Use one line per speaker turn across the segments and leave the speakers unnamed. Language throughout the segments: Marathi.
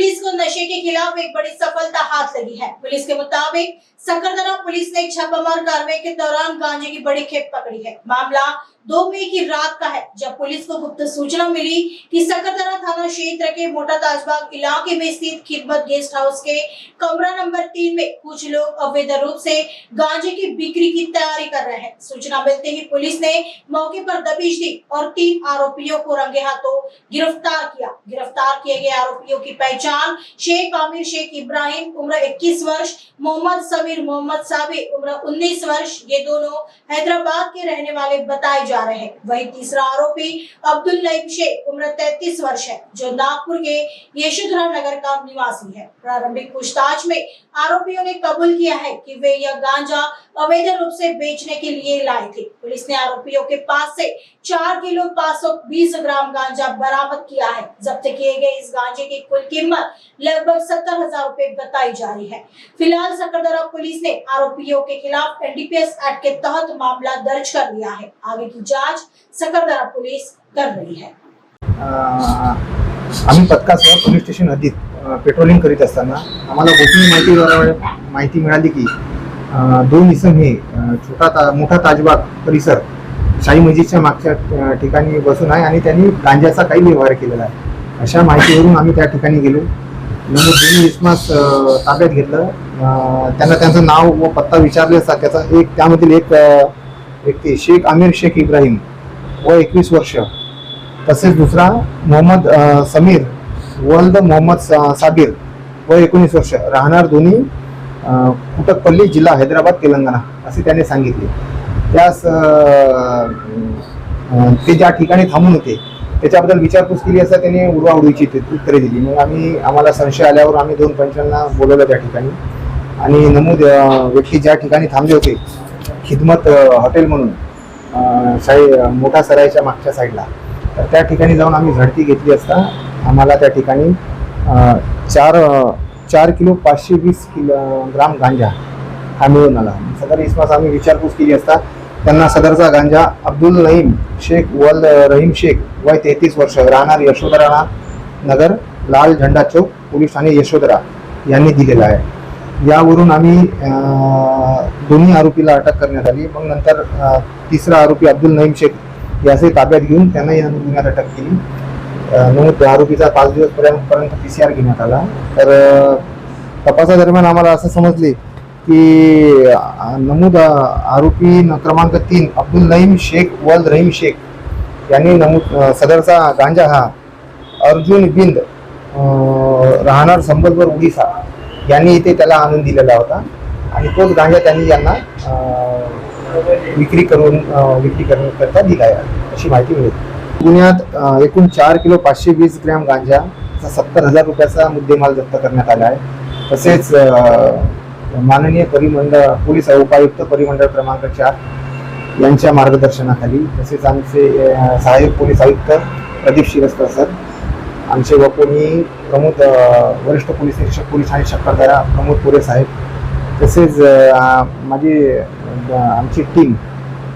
पुलिस को नशे के खिलाफ एक बड़ी सफलता हाथ लगी है। पुलिस के मुताबिक सकरदरा पुलिस ने छापामार कार्रवाई के दौरान गांजे की बड़ी खेप पकड़ी है। मामला 2 मई की रात का है, जब पुलिस को गुप्त सूचना मिली कि सकरदरा थाना क्षेत्र के मोटा ताजबाग इलाके में स्थित खिदमत गेस्ट हाउस के कमरा नंबर 3 में कुछ लोग अवैध रूप से गांजे की बिक्री की तैयारी कर रहे हैं। सूचना मिलते ही पुलिस ने मौके पर दबिश दी और 3 आरोपियों को रंगे हाथों गिरफ्तार किया। गिरफ्तार किए गए आरोपियों की पहचान शेख आमिर शेख इब्राहिम उम्र 21 वर्ष, मोहम्मद समीर मोहम्मद साबिर उम्र 19 वर्ष, ये दोनों हैदराबाद के रहने वाले बताए जा रहे हैं। वही तीसरा आरोपी अब्दुल नईम शेख उम्र 33 वर्ष है, जो नागपुर के यशोधरा नगर का निवासी है। प्रारंभिक पूछताछ में आरोपियों ने कबूल किया है कि वे यह गांजा अवैध रूप से बेचने के लिए लाए थे। पुलिस ने आरोपियों के पास से 4 किलो 520 ग्राम गांजा बरामद किया है। जब्त किए गए इस गांजे की कुल कीमत लगभग 70,000 रुपए बताई जा रही है। फिलहाल सकरदरा पुलिस ने आरोपियों के खिलाफ एनडीपीएस एक्ट के तहत मामला दर्ज कर लिया है। आगे की जांच सकरदरा पुलिस कर रही है।
आम्ही पथकासह पोलीस स्टेशन हद्दीत पेट्रोलिंग करीत असताना आम्हाला गोपनीय माहिती मिळाली की 2 इसम हे मोठा ताजबाग परिसर शाही मस्जिदच्या मागच्या ठिकाणी बसून आहे आणि त्यांनी गांजाचा काही व्यवहार केलेला आहे। अशा माहितीवरून आम्ही त्या ठिकाणी गेलो। नंतर दोन्ही इसमास ताब्यात घेतलं। त्यांना त्यांचं नाव व पत्ता विचारले असता त्यामधील एक व्यक्ती शेख आमिर शेख इब्राहिम व 21 वर्ष, तसेच दुसरा मोहम्मद समीर वल्द मोहम्मद साबिर व 19 वर्ष, राहणार दोन्ही कुटकपल्ली जिल्हा हैदराबाद तेलंगणा असे त्याने सांगितले। त्यास ते ज्या ठिकाणी थांबून होते त्याच्याबद्दल विचारपूस केली असता त्यांनी उडवाउडवीची उत्तरे दिली। मग आम्हाला संशय आल्यावर आम्ही 2 पंचांना बोलवलं त्या ठिकाणी आणि नमूद व्यक्ती ज्या ठिकाणी थांबले होते खिदमत हॉटेल म्हणून मोठा सरायच्या मागच्या साईडला, तर त्या ठिकाणी जाऊन आम्ही झडती घेतली असता आम्हाला त्या ठिकाणी 4 किलो 520 ग्राम गांजा हा मिळून आला। सदर इसमास आम्ही विचारपूस केली असता त्यांना सदरचा गांजा अब्दुल नईम शेख वल्द रहीम शेख वय 33 वर्ष, राहणार यशोधरा नगर, लाल झंडा चौक, पोलीस ठाणे यशोधरा यांनी दिलेला आहे। यावरून आम्ही दोन्ही आरोपीला अटक करण्यात आली। मग नंतर तिसरा आरोपी अब्दुल नईम शेख याचे ताब्यात घेऊन त्यांना या गुन्ह्यात अटक केली। नमूद आरोपीचा 5 दिवसपर्यंत PCR घेण्यात आला। तर तपासादरम्यान आम्हाला असं समजले की नमूद आरोपी क्रमांक 3 अब्दुल नईम शेख वल्द रहीम शेख यांनी सदरचा गांजा हा अर्जुन बिंद राहणार संबलपूर उडीसा यांनी इथे त्याला आणून दिलेला होता आणि तोच गांजा त्यांनी यांना विक्री करण्याकरता दिला आहे अशी माहिती मिळते। गुन्ह्यात एकूण 4 किलो 520 ग्रॅम गांजा 70,000 रुपयाचा मुद्देमाल जप्त करण्यात आला आहे। तसेच माननीय पोलीस उपायुक्त परिमंडळ क्रमांक 4 यांच्या मार्गदर्शनाखाली, तसेच आमचे सहाय्यक पोलीस आयुक्त प्रदीप श्रीवास्तव सर, आमचे वकोनी प्रमुख वरिष्ठ पोलीस निरीक्षक पोलीस ठाणे सकरदरा प्रमोद पुरे साहेब, तसेच आमची टीम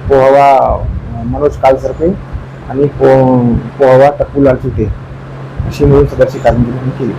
पोहवा मनोज कालसरपे आणि पोहवा टप्पू लालचुटे अशी मिळून सदरची कामगिरी केली।